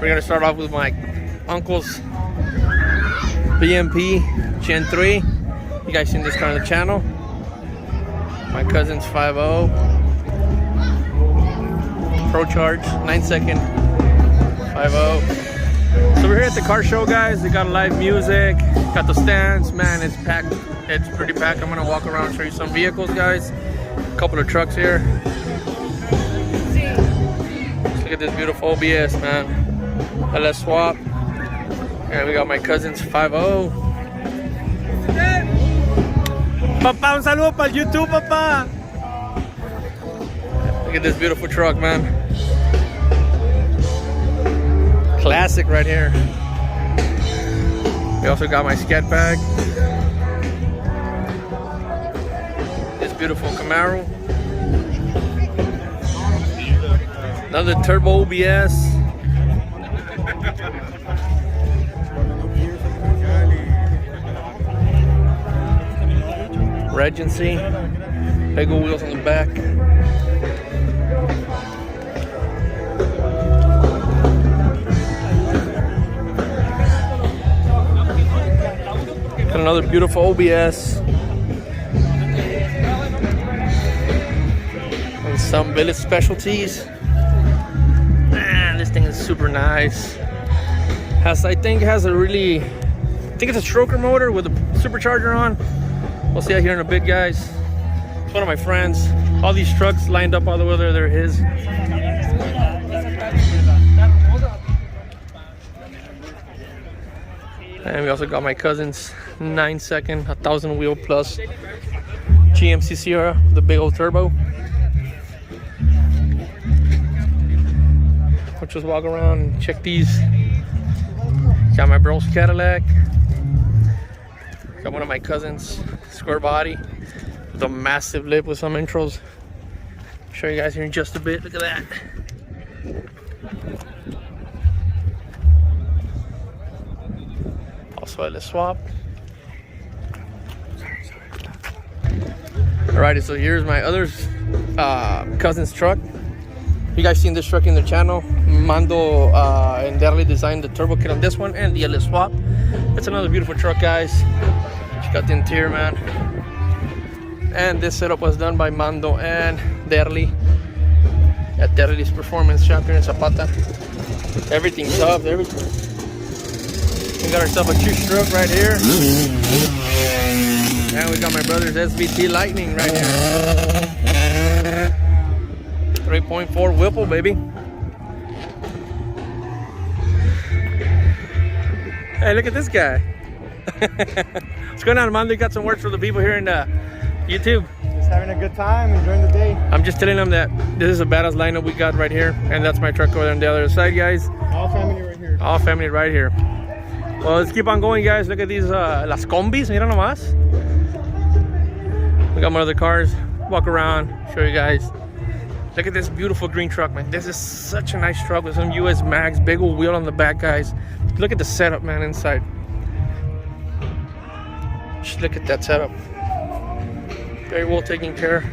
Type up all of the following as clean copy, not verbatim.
We're gonna start off with my uncle's BMP Gen 3. You guys seen this car on the channel? My cousin's 5.0 Pro Charge 9-second 5.0. So we're here at the car show, guys. They got live music, got the stands. Man, it's packed. It's pretty packed. I'm gonna walk around and show you some vehicles, guys. A couple of trucks here. Let's look at this beautiful OBS, man. LS swap. And we got my cousin's 5.0. Papá, un saludo para YouTube, papá. Look at this beautiful truck, man. Classic right here. We also got my scat bag. This beautiful Camaro. Another turbo OBS. Regency. Big old wheels on the back. Got another beautiful OBS. And some billet specialties. Man, this thing is super nice. I think it has a really, I think it's a stroker motor with a supercharger on. We'll see out here in a bit, guys. It's one of my friends. All these trucks lined up all the way there, they're his. And we also got my cousin's 9-second 1,000 wheel plus GMC Sierra, the big old turbo. We'll just walk around and check these. Got my bro's Cadillac. Got one of my cousins, square body with a massive lip with some intros. I'll show you guys here in just a bit. Look at that. Also a swap. Alrighty, so here's my other cousin's truck. You guys seen this truck in the channel. Mando and Harley designed the turbo kit on this one and the LS swap. It's another beautiful truck, guys. Check out the interior, man. And this setup was done by Mando and Harley at Harley's Performance Shop here in Zapata. Everything's up, everything. We got ourselves a juice truck right here. And we got my brother's SVT Lightning right here. 3.4 Whipple, baby. Hey, look at this guy. What's going on, Mando? You got some words for the people here in YouTube? Just having a good time, enjoying the day. I'm just telling them that this is a badass lineup we got right here. And that's my truck over there on the other side, guys. All family right here. All family right here. Well, let's keep on going, guys. Look at these, las combis. Mira nomás. We got my other cars. Walk around, show you guys. Look at this beautiful green truck, man. This is such a nice truck with some US mags, big old wheel on the back, guys. Look at the setup, man, inside. Just look at that setup. Very well taken care.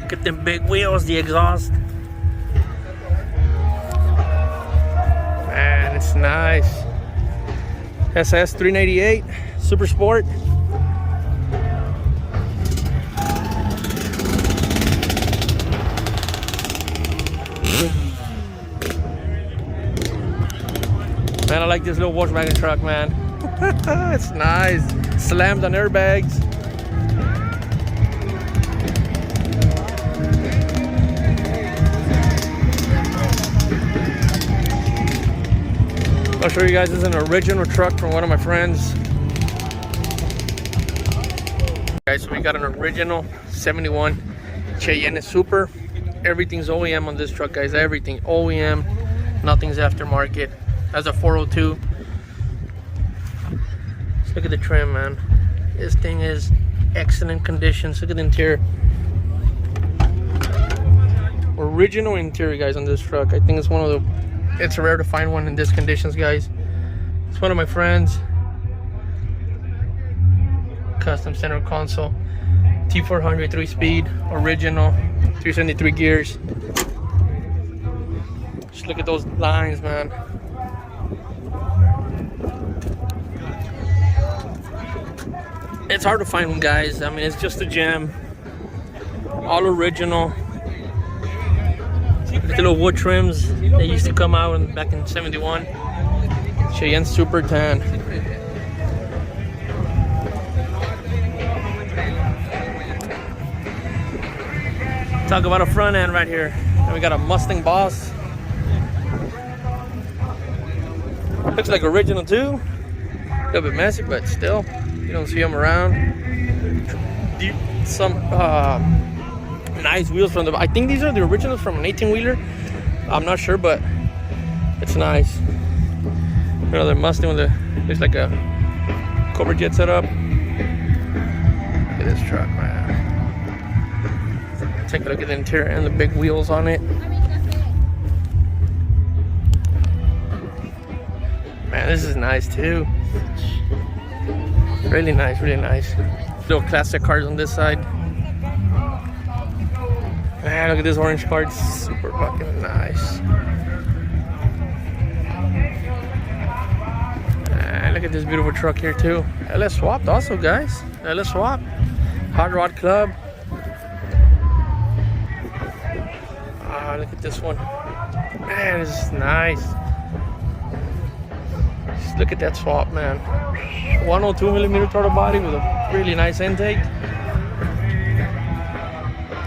Look at them big wheels, the exhaust. Man, it's nice. SS 398 Super Sport. Man, I like this little Volkswagen truck, man. It's nice. Slammed on airbags. I'll show you guys, this is an original truck from one of my friends. Guys, so we got an original 71 Cheyenne Super. Everything's OEM on this truck, guys. Everything OEM. Nothing's aftermarket. Has a 402. Let's look at the trim, man. This thing is excellent conditions. Look at the interior. Original interior, guys, on this truck. I think it's one of the, it's rare to find one in this conditions, guys. It's one of my friends. Custom center console. T400 3-speed, original, 373 gears. Just look at those lines, man. It's hard to find one, guys. I mean, it's just a gem. All original. The little wood trims they used to come out back in '71. Cheyenne Super Tan. Talk about a front end right here. And we got a Mustang Boss. Looks like original too. A little bit messy, but still, you don't see them around. Some nice wheels from the. I think these are the originals from an 18-wheeler. I'm not sure, but it's nice. Another Mustang with a looks like a Cobra Jet setup. Look at this truck, man. Take a look at the interior and the big wheels on it. Man, this is nice too. Really nice, really nice. Little classic cars on this side. Man, look at this orange car. It's super fucking nice. And look at this beautiful truck here too. LS swapped also, guys. LS swap. Hot Rod Club. Look at this one. Man, this is nice. Just look at that swap, man. 102mm throttle body with a really nice intake.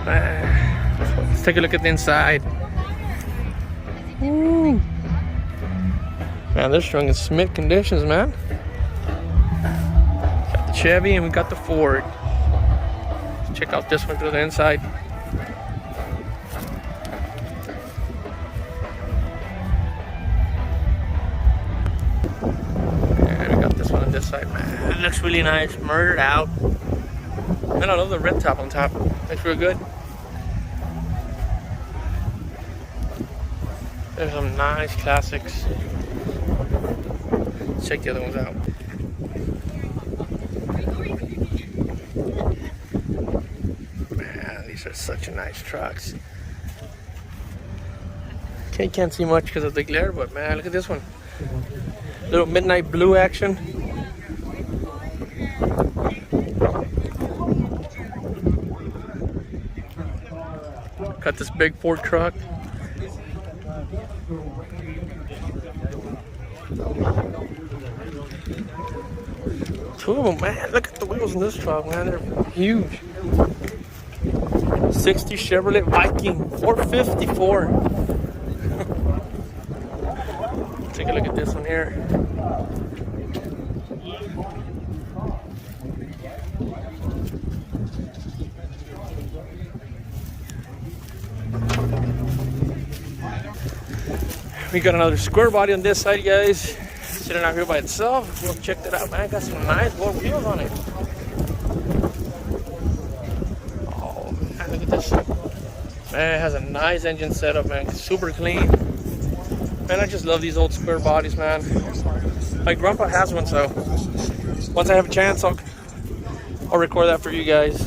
Let's take a look at the inside. Ooh. Man, this truck is Smith conditions, man. Got the Chevy and we got the Ford. Let's check out this one through the inside. This side, man, it looks really nice, murdered out. And I love the red top on top. Looks real good. There's some nice classics. Let's check the other ones out. Man, these are such nice trucks. Can't see much because of the glare, but man, look at this one. Little midnight blue action. Got this big Ford truck. Two of them, man. Look at the wheels in this truck, man. They're huge. 60 Chevrolet Viking 454. Take a look at this one here. We got another square body on this side, guys. Sitting out here by itself. We'll check that out, man. Got some nice gold wheels on it. Oh, man, look at this. Man, it has a nice engine setup, man. Super clean. Man, I just love these old square bodies, man. My grandpa has one, so once I have a chance, I'll record that for you guys.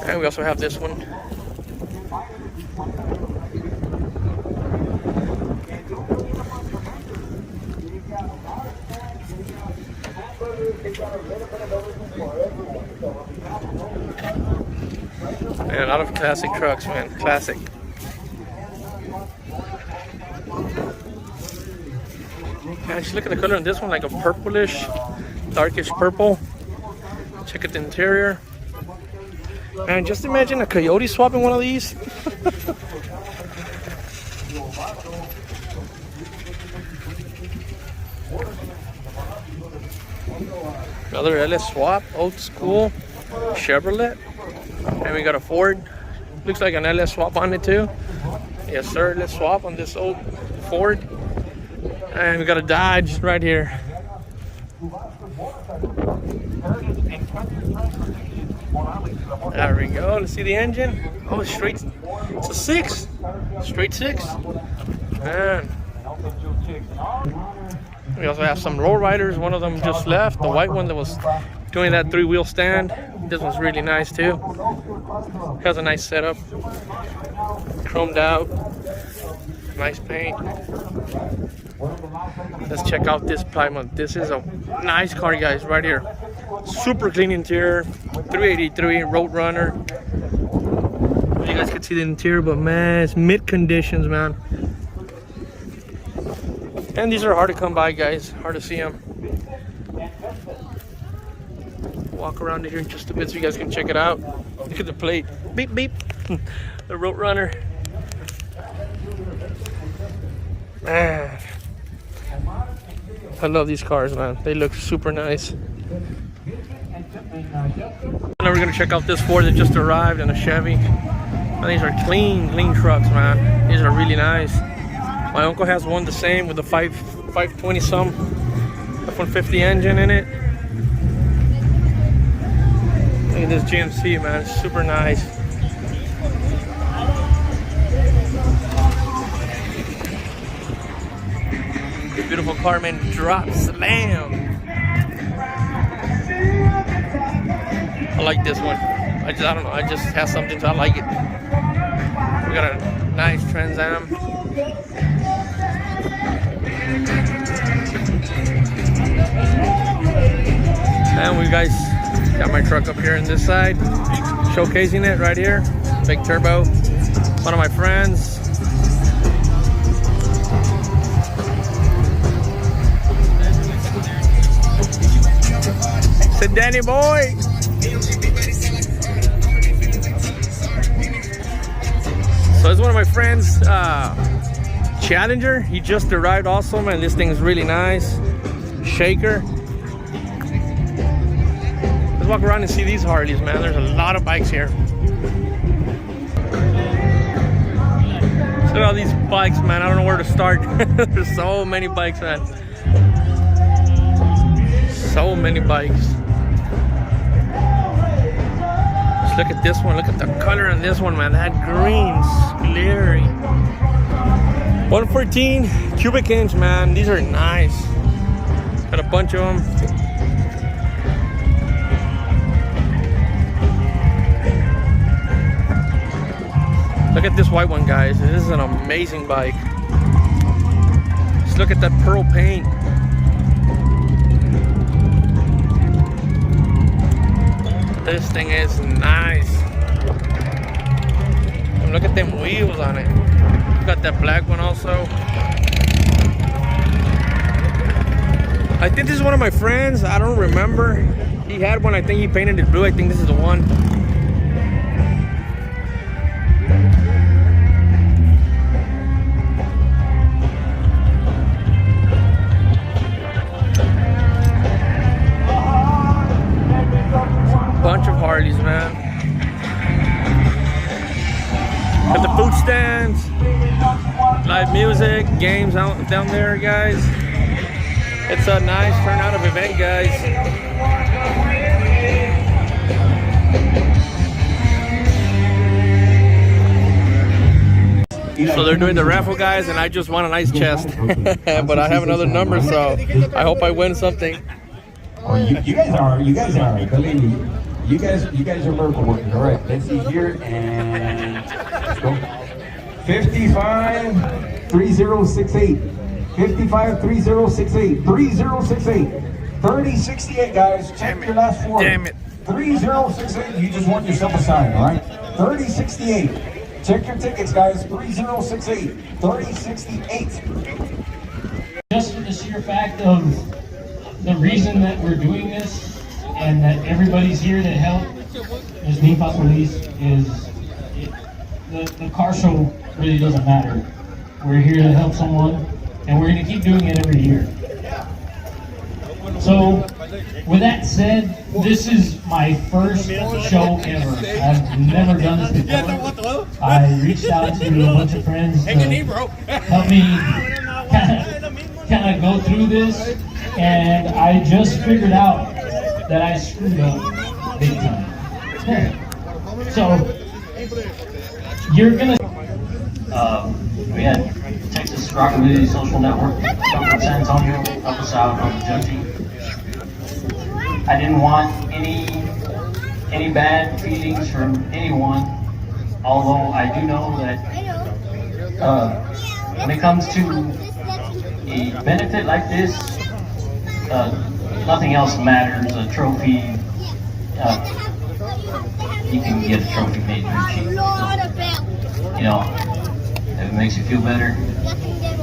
And we also have this one. Man, a lot of classic trucks, man. Classic. Man, just look at the color on this one, like a purplish, darkish purple. Check out the interior. Man, just imagine a Coyote swapping one of these. Another LS swap, old school Chevrolet. And we got a Ford. Looks like an LS swap on it too. Yes, sir. Let's swap on this old Ford. And we got a Dodge right here. There we go. Let's see the engine. Oh, it's straight. It's a 6. Straight 6. Man. We also have some lowriders. One of them just left. The white one that was doing that 3-wheel stand. This one's really nice too. Has a nice setup. Chromed out. Nice paint. Let's check out this Plymouth. This is a nice car, guys, right here. Super clean interior. 383 Roadrunner. You guys can see the interior, but man, it's mid conditions, man. And these are hard to come by, guys. Hard to see them. Walk around here in just a bit so you guys can check it out. Look at the plate. Beep, beep. The Roadrunner. Man, I love these cars, man. They look super nice. Now we're gonna check out this Ford that just arrived in a Chevy. Man, these are clean trucks, man. These are really nice. My uncle has one the same with the 520 some F-150 engine in it. Look at this GMC, man. It's super nice. Beautiful car, man. Drop slam. I like this one. I don't know. I just have something, so I like it. We got a nice Trans Am. And we guys got my truck up here on this side, showcasing it right here. Big turbo. One of my friends. Said Danny boy. So it's one of my friends, Challenger. He just arrived also, man. This thing is really nice. Shaker. Let's walk around and see these Harleys, man. There's a lot of bikes here. Look at all these bikes, man. I don't know where to start. There's so many bikes, man. So many bikes. Just look at this one. Look at the color on this one, man. That green's glary. 114 cubic inch, man. These are nice. Got a bunch of them. Look at this white one, guys. This is an amazing bike. Just look at that pearl paint. This thing is nice. And look at them wheels on it. Got that black one also. I think this is one of my friends. I don't remember. He had one. I think he painted it blue. I think this is the one. Bunch of Harleys, man. Got the food stands, live music, games out down there, guys. It's a nice turnout of event, guys. So they're doing the raffle, guys, and I just won a nice chest. But I have another number, so I hope I win something. Oh, you guys are, believe me. You guys are miracle workers. All right, let's see here, and let's go. 553068. 553068. 3068. 3068, guys. Check your last four. Damn it. 3068. You just want yourself a sign, all right? 3068. Check your tickets, guys. 3068. 3068. Just for the sheer fact of the reason that we're doing this and that everybody's here to help is Nipas Release is the car show really doesn't matter. We're here to help someone and we're going to keep doing it every year. So with that said, this is my first show ever. I've never done this before. I reached out to a bunch of friends to help me kind of go through this, and I just figured out that I screwed up big time. So you're gonna we had Texas Rockabilly Social Network come from San Antonio, help us out on the judging. I didn't want any bad feelings from anyone, although I do know that when it comes to a benefit like this, nothing else matters. A trophy, you can get a trophy made pretty cheap. You know, if it makes you feel better.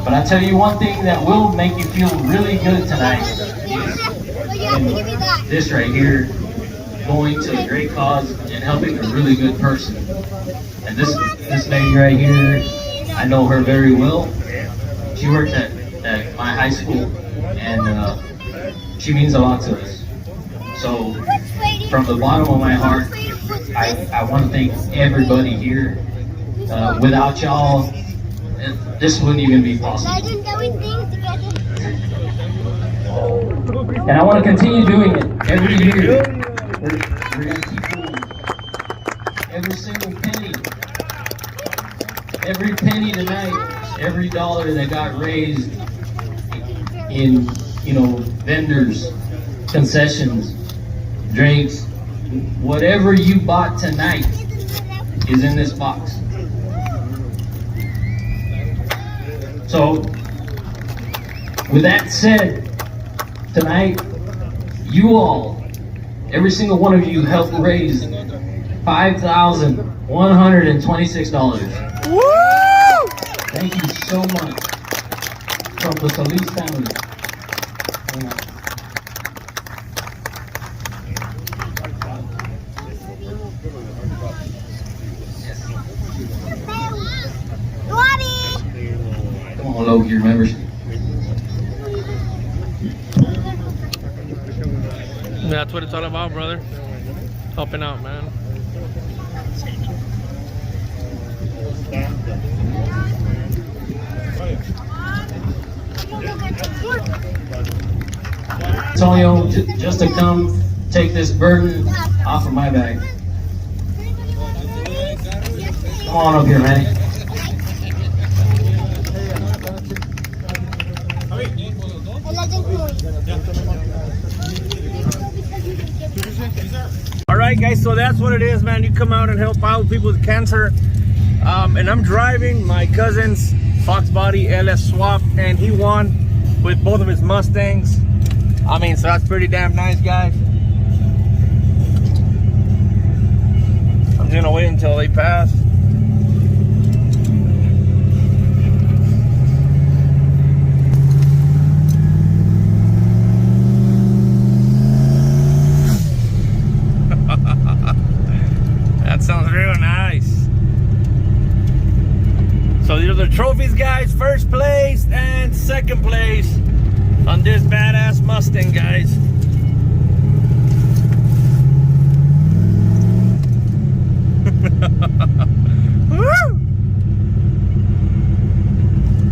But I'll tell you one thing that will make you feel really good tonight is this right here, going to a great cause and helping a really good person. And this lady right here, I know her very well. She worked at my high school, and she means a lot to us. So from the bottom of my heart, I want to thank everybody here. Without y'all, this wouldn't even be possible. And I want to continue doing it every year. We're going to keep doing it. Every single penny tonight, every dollar that got raised in, vendors, concessions, drinks, whatever you bought tonight is in this box. So, with that said, tonight, you all, every single one of you helped raise $5,126. Woo! Thank you so much from the Solis family. Come on, Logan, you remember? That's what it's all about, brother. Helping out, man. Antonio, just to come take this burden off of my back. Come on up here, man. All right, guys, so that's what it is, man. You come out and help out people with cancer. And I'm driving my cousin's Fox Body LS Swap, and he won with both of his Mustangs. I mean, so that's pretty damn nice, guys. I'm gonna wait until they pass. That sounds real nice. So these are the trophies, guys. First place and second place on this badass Mustang, guys.